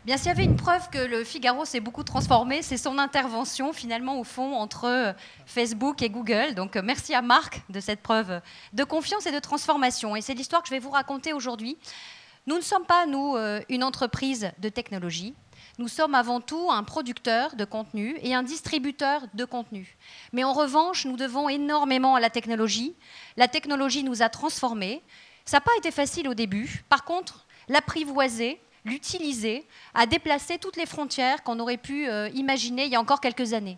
Bien, s'il y avait une preuve que le Figaro s'est beaucoup transformé, c'est son intervention finalement au fond entre Facebook et Google. Donc merci à Marc de cette preuve de confiance et de transformation. Et c'est l'histoire que je vais vous raconter aujourd'hui. Nous ne sommes pas, nous, une entreprise de technologie. Nous sommes avant tout un producteur de contenu et un distributeur de contenu. Mais en revanche, nous devons énormément à la technologie. La technologie nous a transformés. Ça n'a pas été facile au début. Par contre, l'apprivoiser, l'utiliser, a déplacé toutes les frontières qu'on aurait pu imaginer il y a encore quelques années.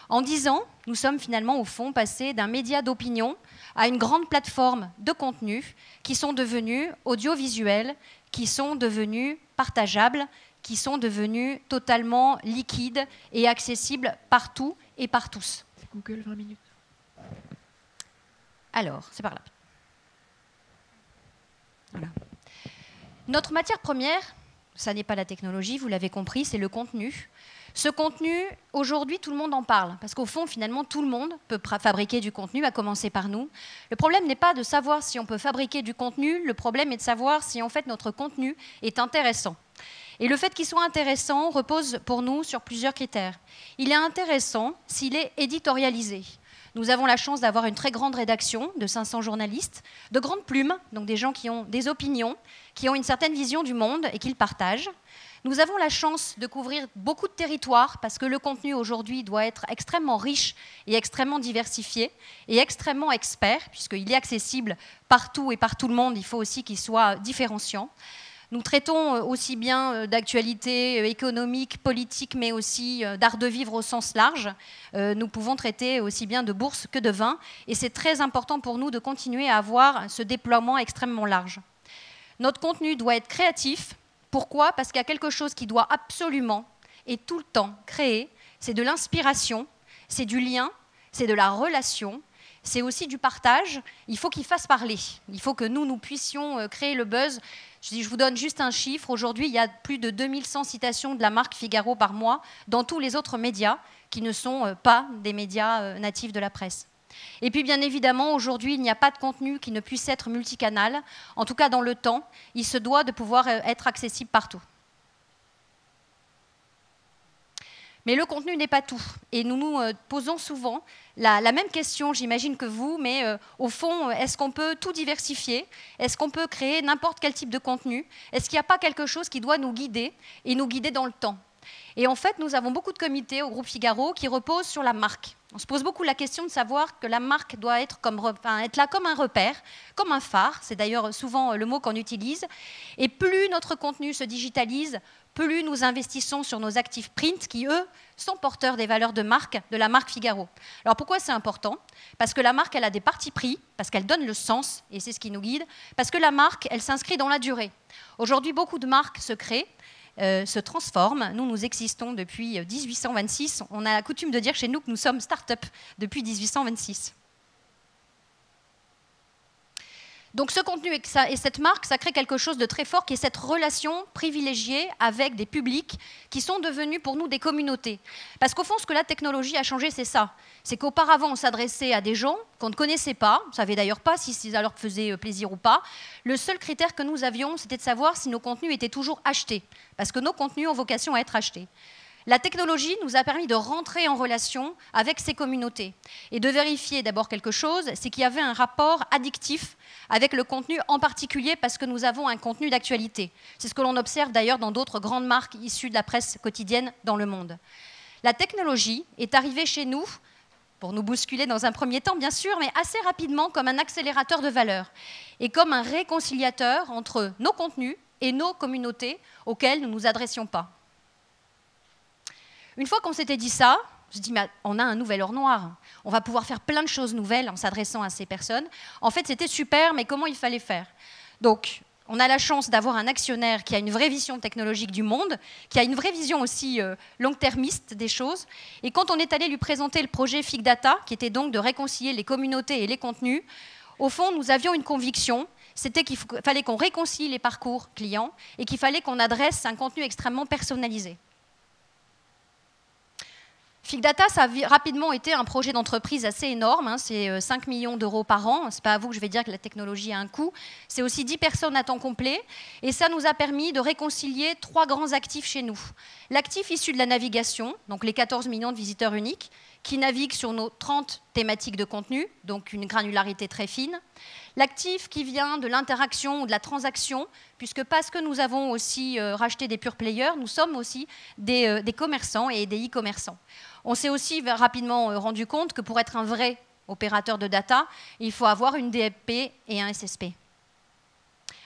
En 10 ans, nous sommes finalement au fond passés d'un média d'opinion à une grande plateforme de contenus qui sont devenus audiovisuels, qui sont devenus partageables, qui sont devenus totalement liquides et accessibles partout et par tous. Google 20 minutes. Alors, c'est par là. Voilà. Notre matière première, ça n'est pas la technologie, vous l'avez compris, c'est le contenu. Ce contenu, aujourd'hui, tout le monde en parle, parce qu'au fond, finalement, tout le monde peut fabriquer du contenu, à commencer par nous. Le problème n'est pas de savoir si on peut fabriquer du contenu, le problème est de savoir si, en fait, notre contenu est intéressant. Et le fait qu'il soit intéressant repose pour nous sur plusieurs critères. Il est intéressant s'il est éditorialisé. Nous avons la chance d'avoir une très grande rédaction de 500 journalistes, de grandes plumes, donc des gens qui ont des opinions, qui ont une certaine vision du monde et qui le partagent. Nous avons la chance de couvrir beaucoup de territoires parce que le contenu aujourd'hui doit être extrêmement riche et extrêmement diversifié et extrêmement expert, puisqu'il est accessible partout et par tout le monde, il faut aussi qu'il soit différenciant. Nous traitons aussi bien d'actualité économique, politique, mais aussi d'art de vivre au sens large. Nous pouvons traiter aussi bien de bourse que de vin. Et c'est très important pour nous de continuer à avoir ce déploiement extrêmement large. Notre contenu doit être créatif. Pourquoi ? Parce qu'il y a quelque chose qui doit absolument et tout le temps créer. C'est de l'inspiration, c'est du lien, c'est de la relation. C'est aussi du partage. Il faut qu'il fasse parler. Il faut que nous puissions créer le buzz. Je vous donne juste un chiffre. Aujourd'hui, il y a plus de 2100 citations de la marque Figaro par mois dans tous les autres médias qui ne sont pas des médias natifs de la presse. Et puis, bien évidemment, aujourd'hui, il n'y a pas de contenu qui ne puisse être multicanal. En tout cas, dans le temps, il se doit de pouvoir être accessible partout. Mais le contenu n'est pas tout. Et nous nous posons souvent la même question, j'imagine que vous, mais au fond, est-ce qu'on peut tout diversifier ? Est-ce qu'on peut créer n'importe quel type de contenu ? Est-ce qu'il n'y a pas quelque chose qui doit nous guider et nous guider dans le temps ? Et en fait, nous avons beaucoup de comités au groupe Figaro qui reposent sur la marque. On se pose beaucoup la question de savoir que la marque doit être là comme un repère, comme un phare. C'est d'ailleurs souvent le mot qu'on utilise. Et plus notre contenu se digitalise, plus nous investissons sur nos actifs print qui, eux, sont porteurs des valeurs de marque, de la marque Figaro. Alors pourquoi c'est important ? Parce que la marque, elle a des partis pris, parce qu'elle donne le sens, et c'est ce qui nous guide, parce que la marque, elle s'inscrit dans la durée. Aujourd'hui, beaucoup de marques se créent, se transforment. Nous existons depuis 1826. On a la coutume de dire chez nous que nous sommes start-up depuis 1826. Donc ce contenu et cette marque, ça crée quelque chose de très fort qui est cette relation privilégiée avec des publics qui sont devenus pour nous des communautés. Parce qu'au fond, ce que la technologie a changé, c'est ça. C'est qu'auparavant, on s'adressait à des gens qu'on ne connaissait pas, on ne savait d'ailleurs pas si ça leur faisait plaisir ou pas. Le seul critère que nous avions, c'était de savoir si nos contenus étaient toujours achetés. Parce que nos contenus ont vocation à être achetés. La technologie nous a permis de rentrer en relation avec ces communautés et de vérifier d'abord quelque chose, c'est qu'il y avait un rapport addictif avec le contenu, en particulier parce que nous avons un contenu d'actualité. C'est ce que l'on observe d'ailleurs dans d'autres grandes marques issues de la presse quotidienne dans le monde. La technologie est arrivée chez nous, pour nous bousculer dans un premier temps bien sûr, mais assez rapidement comme un accélérateur de valeur et comme un réconciliateur entre nos contenus et nos communautés auxquelles nous ne nous adressions pas. Une fois qu'on s'était dit ça, je dis, mais on a un nouvel or noir. On va pouvoir faire plein de choses nouvelles en s'adressant à ces personnes. En fait, c'était super, mais comment il fallait faire ? Donc, on a la chance d'avoir un actionnaire qui a une vraie vision technologique du monde, qui a une vraie vision aussi long-termiste des choses. Et quand on est allé lui présenter le projet Fig Data, qui était donc de réconcilier les communautés et les contenus, au fond, nous avions une conviction, c'était qu'il fallait qu'on réconcilie les parcours clients et qu'il fallait qu'on adresse un contenu extrêmement personnalisé. Fig Data, ça a rapidement été un projet d'entreprise assez énorme. Hein, c'est 5 millions d'euros par an. Ce n'est pas à vous que je vais dire que la technologie a un coût. C'est aussi 10 personnes à temps complet. Et ça nous a permis de réconcilier 3 grands actifs chez nous. L'actif issu de la navigation, donc les 14 millions de visiteurs uniques, qui naviguent sur nos 30 thématiques de contenu, donc une granularité très fine. L'actif qui vient de l'interaction ou de la transaction, puisque parce que nous avons aussi racheté des pure players, nous sommes aussi des commerçants et des e-commerçants. On s'est aussi rapidement rendu compte que pour être un vrai opérateur de data, il faut avoir une DFP et un SSP.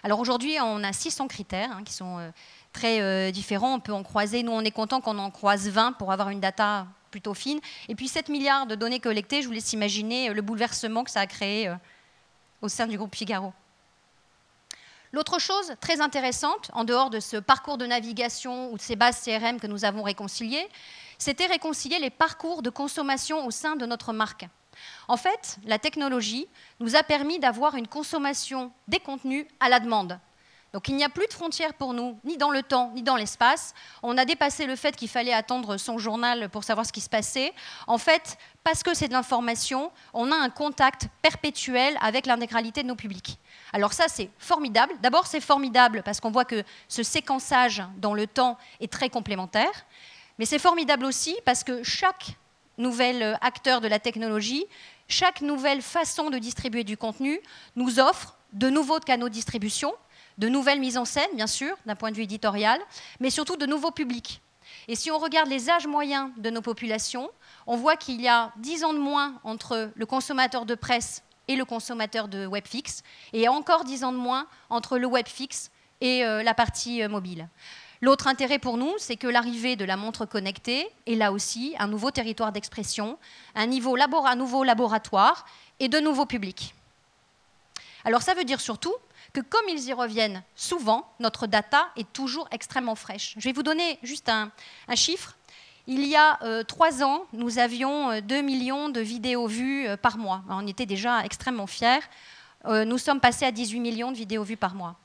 Alors aujourd'hui, on a 600 critères qui sont très différents. On peut en croiser. Nous, on est content qu'on en croise 20 pour avoir une data plutôt fine. Et puis 7 milliards de données collectées, je vous laisse imaginer le bouleversement que ça a créé au sein du groupe Figaro. L'autre chose très intéressante, en dehors de ce parcours de navigation ou de ces bases CRM que nous avons réconciliées, c'était réconcilier les parcours de consommation au sein de notre marque. En fait, la technologie nous a permis d'avoir une consommation des contenus à la demande. Donc il n'y a plus de frontières pour nous, ni dans le temps, ni dans l'espace. On a dépassé le fait qu'il fallait attendre son journal pour savoir ce qui se passait. En fait, parce que c'est de l'information, on a un contact perpétuel avec l'intégralité de nos publics. Alors ça, c'est formidable. D'abord, c'est formidable parce qu'on voit que ce séquençage dans le temps est très complémentaire. Mais c'est formidable aussi parce que chaque nouvel acteur de la technologie, chaque nouvelle façon de distribuer du contenu nous offre de nouveaux canaux de distribution, de nouvelles mises en scène, bien sûr, d'un point de vue éditorial, mais surtout de nouveaux publics. Et si on regarde les âges moyens de nos populations, on voit qu'il y a 10 ans de moins entre le consommateur de presse et le consommateur de web fixe, et encore 10 ans de moins entre le web fixe et la partie mobile. L'autre intérêt pour nous, c'est que l'arrivée de la montre connectée est là aussi un nouveau territoire d'expression, un nouveau laboratoire et de nouveaux publics. Alors ça veut dire surtout que comme ils y reviennent souvent, notre data est toujours extrêmement fraîche. Je vais vous donner juste un chiffre. Il y a 3 ans, nous avions 2 millions de vidéos vues par mois. On était déjà extrêmement fiers. Nous sommes passés à 18 millions de vidéos vues par mois.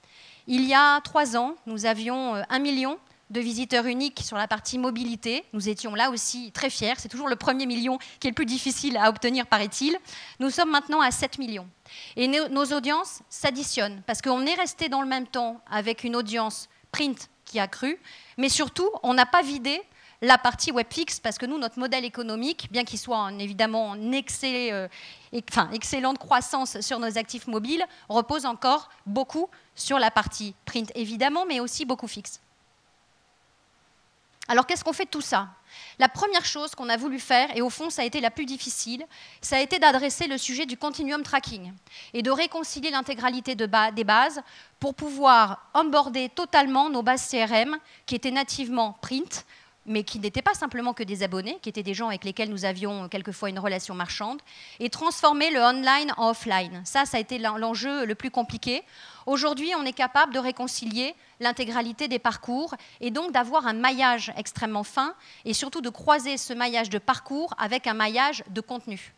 Il y a 3 ans, nous avions 1 million de visiteurs uniques sur la partie mobilité. Nous étions là aussi très fiers. C'est toujours le premier million qui est le plus difficile à obtenir, paraît-il. Nous sommes maintenant à 7 millions. Et nos audiences s'additionnent parce qu'on est resté dans le même temps avec une audience print qui a cru, mais surtout, on n'a pas vidé la partie web fixe parce que nous, notre modèle économique, bien qu'il soit évidemment en excellente croissance sur nos actifs mobiles, repose encore beaucoup sur la partie print, évidemment, mais aussi beaucoup fixe. Alors, qu'est-ce qu'on fait de tout ça? La première chose qu'on a voulu faire, et au fond, ça a été la plus difficile, ça a été d'adresser le sujet du continuum tracking et de réconcilier l'intégralité des bases pour pouvoir onboarder totalement nos bases CRM qui étaient nativement print, mais qui n'étaient pas simplement que des abonnés, qui étaient des gens avec lesquels nous avions quelquefois une relation marchande, et transformer le online en offline. Ça a été l'enjeu le plus compliqué. Aujourd'hui, on est capable de réconcilier l'intégralité des parcours et donc d'avoir un maillage extrêmement fin et surtout de croiser ce maillage de parcours avec un maillage de contenu.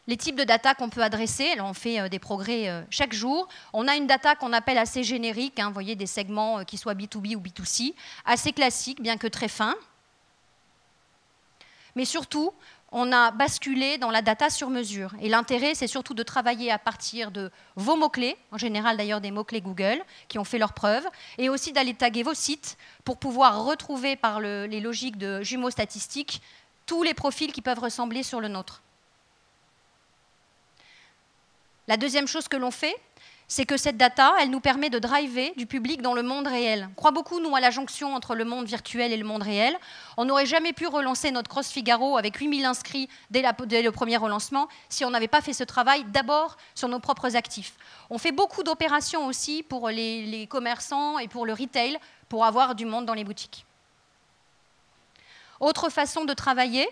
Les types de data qu'on peut adresser, alors on fait des progrès chaque jour. On a une data qu'on appelle assez générique, vous voyez, des segments qui soient B2B ou B2C, assez classiques, bien que très fins. Mais surtout, on a basculé dans la data sur mesure. Et l'intérêt, c'est surtout de travailler à partir de vos mots-clés, en général d'ailleurs des mots-clés Google, qui ont fait leurs preuves, et aussi d'aller taguer vos sites pour pouvoir retrouver par les logiques de jumeaux statistiques tous les profils qui peuvent ressembler sur le nôtre. La deuxième chose que l'on fait, c'est que cette data, elle nous permet de driver du public dans le monde réel. On croit beaucoup, nous, à la jonction entre le monde virtuel et le monde réel. On n'aurait jamais pu relancer notre Cross Figaro avec 8000 inscrits dès le premier relancement si on n'avait pas fait ce travail d'abord sur nos propres actifs. On fait beaucoup d'opérations aussi pour les commerçants et pour le retail, pour avoir du monde dans les boutiques. Autre façon de travailler,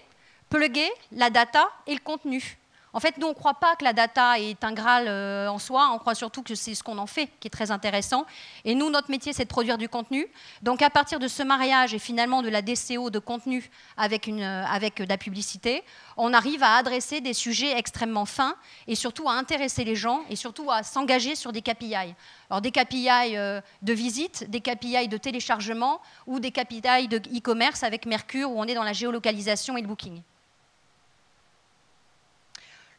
plugger la data et le contenu. En fait, nous, on ne croit pas que la data est un Graal en soi, on croit surtout que c'est ce qu'on en fait qui est très intéressant. Et nous, notre métier, c'est de produire du contenu. Donc, à partir de ce mariage et finalement de la DCO de contenu avec de la publicité, on arrive à adresser des sujets extrêmement fins et surtout à intéresser les gens et surtout à s'engager sur des KPI. Alors, des KPI de visite, des KPI de téléchargement ou des KPI de e-commerce avec Mercure où on est dans la géolocalisation et le booking.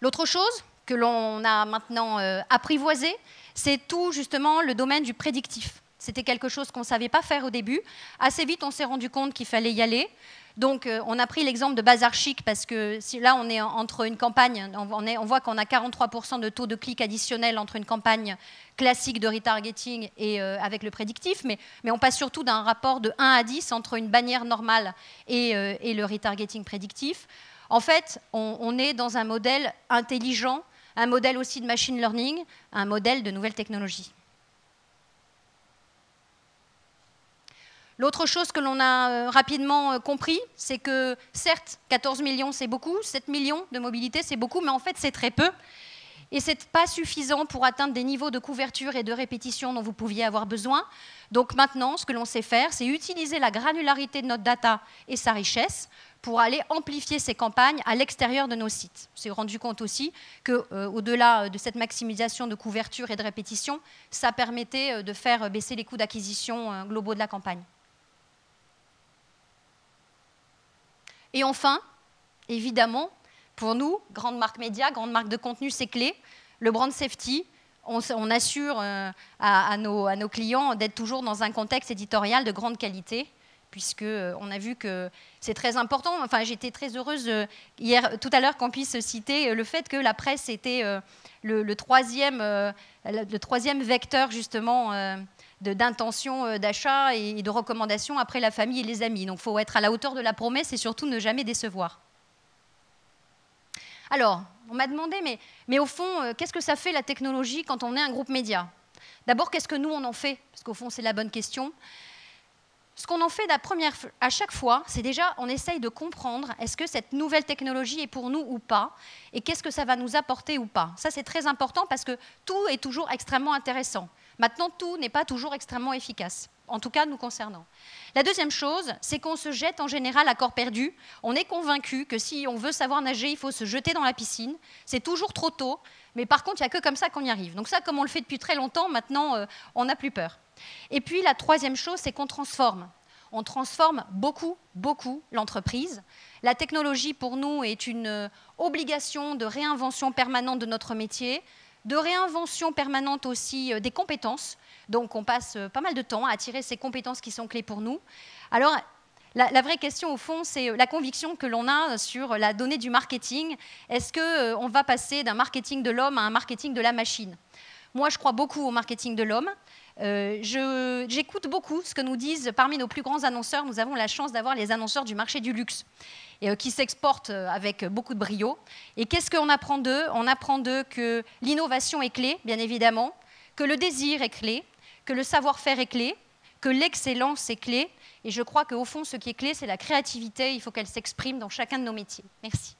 L'autre chose que l'on a maintenant apprivoisé, c'est tout justement le domaine du prédictif. C'était quelque chose qu'on ne savait pas faire au début. Assez vite, on s'est rendu compte qu'il fallait y aller. Donc, on a pris l'exemple de Bazar Chic parce que là, on est entre une campagne, on voit qu'on a 43% de taux de clics additionnels entre une campagne classique de retargeting et avec le prédictif, mais on passe surtout d'un rapport de 1 à 10 entre une bannière normale et le retargeting prédictif. En fait, on est dans un modèle intelligent, un modèle aussi de machine learning, un modèle de nouvelles technologies. L'autre chose que l'on a rapidement compris, c'est que certes, 14 millions c'est beaucoup, 7 millions de mobilité c'est beaucoup, mais en fait c'est très peu. Et ce n'est pas suffisant pour atteindre des niveaux de couverture et de répétition dont vous pouviez avoir besoin. Donc maintenant, ce que l'on sait faire, c'est utiliser la granularité de notre data et sa richesse pour aller amplifier ces campagnes à l'extérieur de nos sites. On s'est rendu compte aussi qu'au-delà de cette maximisation de couverture et de répétition, ça permettait de faire baisser les coûts d'acquisition globaux de la campagne. Et enfin, évidemment, pour nous, grande marque média, grande marque de contenu, c'est clé. Le brand safety, on assure à nos clients d'être toujours dans un contexte éditorial de grande qualité, puisqu'on a vu que c'est très important. Enfin, j'étais très heureuse tout à l'heure qu'on puisse citer le fait que la presse était le troisième vecteur justement d'intention d'achat et de recommandation après la famille et les amis. Donc, il faut être à la hauteur de la promesse et surtout ne jamais décevoir. Alors, on m'a demandé, mais au fond, qu'est-ce que ça fait la technologie quand on est un groupe média? D'abord, qu'est-ce que nous, on en fait? Parce qu'au fond, c'est la bonne question. Ce qu'on en fait à chaque fois, c'est déjà, on essaye de comprendre est-ce que cette nouvelle technologie est pour nous ou pas, et qu'est-ce que ça va nous apporter ou pas. Ça, c'est très important parce que tout est toujours extrêmement intéressant. Maintenant, tout n'est pas toujours extrêmement efficace, en tout cas nous concernant. La deuxième chose, c'est qu'on se jette en général à corps perdu. On est convaincu que si on veut savoir nager, il faut se jeter dans la piscine. C'est toujours trop tôt, mais par contre, il n'y a que comme ça qu'on y arrive. Donc ça, comme on le fait depuis très longtemps, maintenant, on n'a plus peur. Et puis la troisième chose, c'est qu'on transforme. On transforme beaucoup, beaucoup l'entreprise. La technologie, pour nous, est une obligation de réinvention permanente de notre métier, de réinvention permanente aussi des compétences. Donc, on passe pas mal de temps à attirer ces compétences qui sont clés pour nous. Alors, la vraie question, au fond, c'est la conviction que l'on a sur la donnée du marketing. Est-ce qu'on va passer d'un marketing de l'homme à un marketing de la machine? Moi, je crois beaucoup au marketing de l'homme. J'écoute beaucoup ce que nous disent parmi nos plus grands annonceurs. Nous avons la chance d'avoir les annonceurs du marché du luxe qui s'exportent avec beaucoup de brio. Et qu'est-ce qu'on apprend d'eux? On apprend d'eux que l'innovation est clé, bien évidemment, que le désir est clé, que le savoir-faire est clé, que l'excellence est clé. Et je crois qu'au fond, ce qui est clé, c'est la créativité. Il faut qu'elle s'exprime dans chacun de nos métiers. Merci.